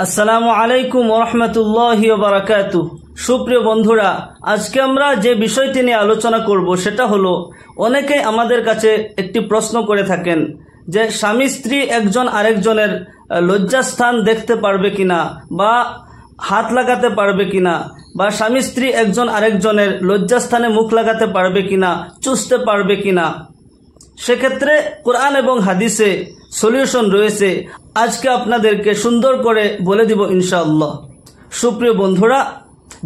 আসসালামু আলাইকুম ওয়া রাহমাতুল্লাহি ওয়া বারাকাতুহু। সুপ্রিয় বন্ধুরা, আজকে আমরা যে বিষয়টি নিয়ে আলোচনা করব সেটা হলো, অনেকেই আমাদের কাছে একটি প্রশ্ন করে থাকেন যে স্বামী স্ত্রী একজন আরেকজনের লজ্জাস্থান দেখতে পারবে কিনা, বা হাত লাগাতে পারবে কিনা, বা স্বামী স্ত্রী একজন আরেকজনের লজ্জাস্থানে মুখ লাগাতে পারবে কিনা, চুষতে পারবে কিনা। সেক্ষেত্রে কোরআন এবং হাদিসে সলিউশন রয়েছে। আজকে আপনাদেরকে সুন্দর করে বলে দিব ইনশাআল্লাহ। সুপ্রিয় বন্ধুরা,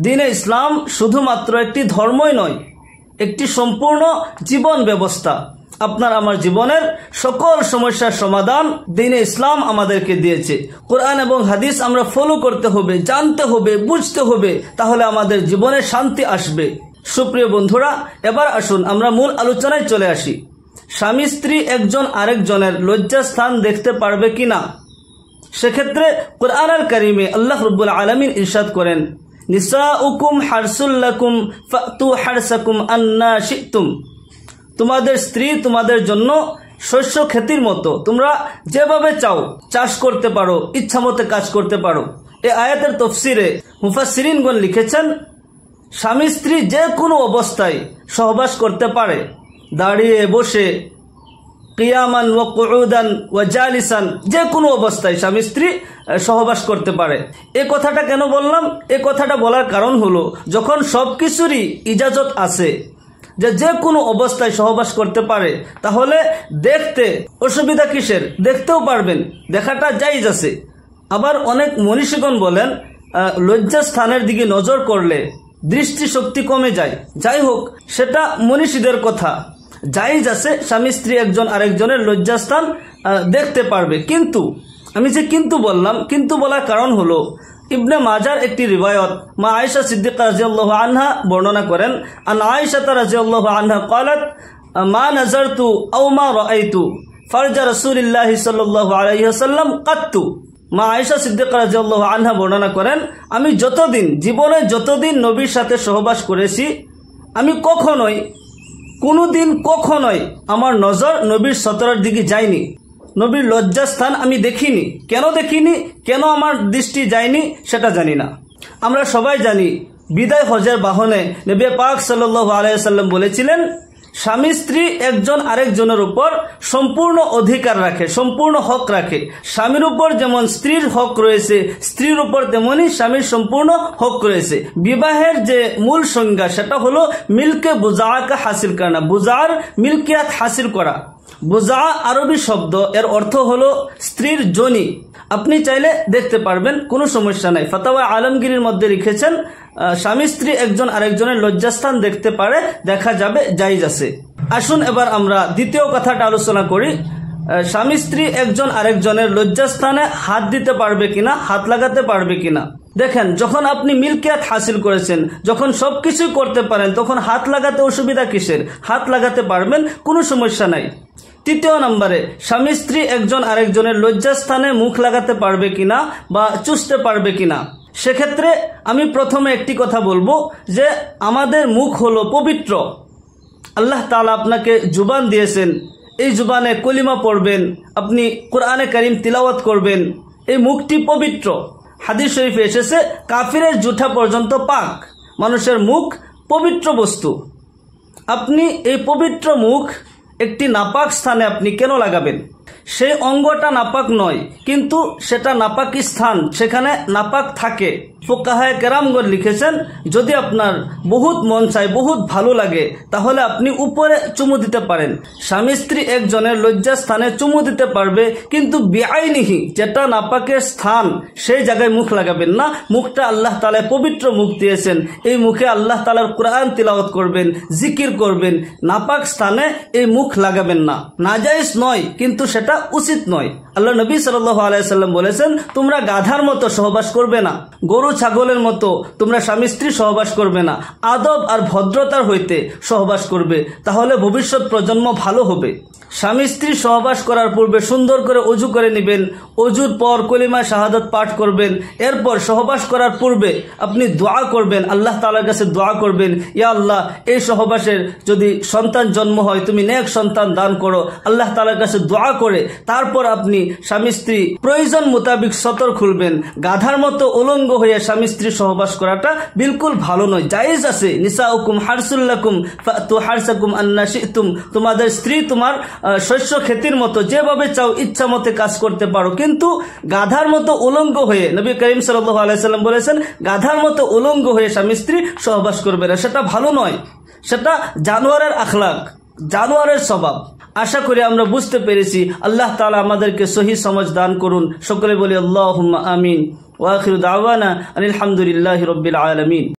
দ্বীনে ইসলাম শুধুমাত্র একটি ধর্মই নয়, একটি সম্পূর্ণ জীবন ব্যবস্থা। আপনার আমার জীবনের সকল সমস্যার সমাধান দ্বীনে ইসলাম আমাদেরকে দিয়েছে। কোরআন এবং হাদিস আমরা ফলো করতে হবে, জানতে হবে, বুঝতে হবে, তাহলে আমাদের জীবনে শান্তি আসবে। সুপ্রিয় বন্ধুরা, এবার আসুন আমরা মূল আলোচনায় চলে আসি। স্বামী স্ত্রী একজন আরেকজনের লজ্জাস্থান দেখতে পারবে কিনা। সেক্ষেত্রে কোরআন আল কারিমে আল্লাহ রাব্বুল আলামিন ইরশাদ করেন, নিসাউকুম হারসুল লাকুম ফাতু হারসাকুম আন্না শিতুম। তোমাদের স্ত্রী তোমাদের জন্য শস্য খেতির মতো, তোমরা যেভাবে চাও চাষ করতে পারো, ইচ্ছামতো কাজ করতে পারো। এই আয়াতের তাফসীরে মুফাসসিরিনগণ লিখেছেন, স্বামী স্ত্রী যে কোনো অবস্থায় সহবাস করতে পারে, দাঁড়িয়ে বসে, কিয়ামান ওয়া কুউদান ওয়া জালিসান, যে কোনো অবস্থায় স্বামী স্ত্রী সহবাস করতে পারে। এই কথাটা কেন বললাম? এই কথাটা বলার কারণ হলো, যখন সবকিছুরই ইজাজত আছে, যে কোনো অবস্থায় সহবাস করতে পারে, তাহলে দেখতে অসুবিধা কিসের? দেখতেও পারবেন, দেখাটা জায়েজ আছে। আবার অনেক মনীষীগণ বলেন, লজ্জাস্থানের দিকে নজর করলে দৃষ্টিশক্তি কমে যায়। যাই হোক, সেটা মনীষীদের কথা। জায়েজ আছে, স্বামী স্ত্রী একজন আরেকজনের লজ্জাস্থান দেখতে পারবে। কিন্তু আমি যে কিন্তু বললাম, কিন্তু বলার কারণ হলো, ইবনে মাজার একটি রিওয়ায়াত মা আয়েশা সিদ্দিকা রাদিয়াল্লাহু আনহা বর্ণনা করেন, আন আয়েশা রাদিয়াল্লাহু আনহা قالت মা নাযারতু আও মা রাআইতু ফারজা রাসূলুল্লাহি সাল্লাল্লাহু আলাইহি ওয়াসাল্লাম কাত্তু। মা আয়েশা সিদ্দিকা রাদিয়াল্লাহু আনহা বর্ণনা করেন, আমি জীবনে যতদিন নবীর সাথে সহবাস করেছি, আমি কখনোই আমার নজর নবীর সতরার দিকে যায়নি, নবীর লজ্জাস্থান আমি দেখিনি। কেন আমার দৃষ্টি যায়নি সেটা জানি না। আমরা সবাই জানি, বিদায় হজের বাহনে নবী পাক সাল্লাল্লাহু আলাইহি ওয়াসাল্লাম বলেছিলেন, স্বামী স্ত্রী একজন আরেকজনের উপর সম্পূর্ণ অধিকার রাখে, সম্পূর্ণ হক রাখে। স্বামীর উপর যেমন স্ত্রীর হক রয়েছে, স্ত্রীর উপর তেমনি স্বামীর সম্পূর্ণ হক রয়েছে। বিবাহের যে মূল সংজ্ঞা সেটা হলো মিলকে বুজাআকে হাসিল করা, বুজার মিলকিয়াত হাসিল করা। বুজা আরবি শব্দ, এর অর্থ হলো স্ত্রীর যোনি। আপনি চাইলে দেখতে পারবেন, কোনো সমস্যা নাই। ফাতাওয়া আলমগীরের মধ্যে লিখেছেন, স্বামী স্ত্রী একজন আরেকজনের লজ্জাস্থান দেখতে পারে, দেখা যাবে, জায়েজ আছে। আসুন এবার আমরা দ্বিতীয় কথাটা আলোচনা করি, স্বামী স্ত্রী একজন আরেকজনের লজ্জাস্থানে হাত দিতে পারবে কিনা, হাত লাগাতে পারবে কিনা। দেখেন, যখন আপনি মিলকিয়াত হাসিল করেছেন, যখন সবকিছু করতে পারেন, তখন হাত লাগাতে অসুবিধা কিসের? হাত লাগাতে পারবেন, কোনো সমস্যা নাই। তৃতীয় নম্বরে, স্বামী স্ত্রী একজন আরেকজনের লজ্জাস্থানে মুখ লাগাতে পারবে কিনা বা চুষতে পারবে কিনা। সেক্ষেত্রে আমি প্রথমে একটি কথা বলবো, যে আমাদের মুখ হলো পবিত্র। আল্লাহ তাআলা আপনাকে জুবান দিয়েছেন, এই জুবানে কলিমা পড়বেন, আপনি কোরআনে কারীম তিলাওয়াত করবেন, এই মুখটি পবিত্র। হাদিস শরীফে এসেছে, কাফিরের জুঠা পর্যন্ত পাক। মানুষের মুখ পবিত্র বস্তু। আপনি এই পবিত্র মুখ একটি নাপাক স্থানে আপনি কেন লাগাবেন? সেই অঙ্গটা নাপাক নয়, কিন্তু সেটা নাপাকি স্থান, সেখানে নাপাক থাকে। ফুকাহায়ে কেরামগণ লিখেছেন, যদি আপনার বহুত মন চায়, বহুত ভালো লাগে, তাহলে আপনি উপরে চুমু দিতে পারেন। স্বামী স্ত্রী একজনের লজ্জা স্থানে চুমু দিতে পারবে, কিন্তু বিআইনিহি, যেটা নাপাকের স্থান, সেই জায়গায় মুখ লাগাবেন না। মুখটা আল্লাহ তাআলা পবিত্র মুখ দিয়েছেন, এই মুখে আল্লাহ তাআলার কোরআন তিলাওয়াত করবেন, জিকির করবেন। নাপাক স্থানে এই মুখ লাগাবেন না। নাজায়েজ নয়, কিন্তু সেটা উচিত নয়। আল্লাহ নবী সাল্লাল্লাহু আলাইহি ওয়াসাল্লাম বলেছেন, তোমরা গাধার মতো সহবাস করবে না, গরু ছাগলের মতো তোমরা স্বামী স্ত্রী সহবাস করবে না, আদব আর ভদ্রতার হইতে সহবাস করবে, তাহলে ভবিষ্যৎ প্রজন্ম ভালো হবে। স্বামী স্ত্রী সহবাস করার পূর্বে সুন্দর করে অজু করে নেবেন, অজুর পর কলিমা শাহাদাত পাঠ করবেন। এরপর সহবাস করার পূর্বে আপনি দোয়া করবেন, আল্লাহ তাআলার কাছে দোয়া করবেন, ইয়া আল্লাহ, এই সহবাসের যদি সন্তান জন্ম হয় তুমি নেক সন্তান দান করো। আল্লাহ তাআলার কাছে দোয়া করে তারপর আপনি স্বামী স্ত্রী প্রয়োজন মোতাবিক সতর খুলবেন। গাধার মতো উলঙ্গ হয়ে স্বামী স্ত্রী সহবাস করাটা বিলকুল ভালো নয়। জায়েজ আছে, নিসাউকুম হারসুল লাকুম ফাতু হারসাকুম আন্না শি'তুম, তোমাদের স্ত্রী তোমার শস্য ক্ষেতির মতো, যেভাবে চাও ইচ্ছা মতে কাজ করতে পারো, কিন্তু গাধার মতো উলঙ্গ হয়ে, নবী করিম সাল্লাল্লাহু আলাইহি সাল্লাম বলেছেন গাধার মতো উলঙ্গ হয়ে স্বামী স্ত্রী সহবাস করবে না, সেটা ভালো নয়, সেটা জানোয়ারের আখলাক, জানোয়ারের স্বভাব। আশা করি আমরা বুঝতে পেরেছি। আল্লাহ তাআলা আমাদেরকে সহি সমঝ দান করুন। সকলে বলি আল্লাহুম্মা আমিন। ওয়া আখিরু দাওয়ানা আনিল হামদুলিল্লাহি রাব্বিল আলামিন।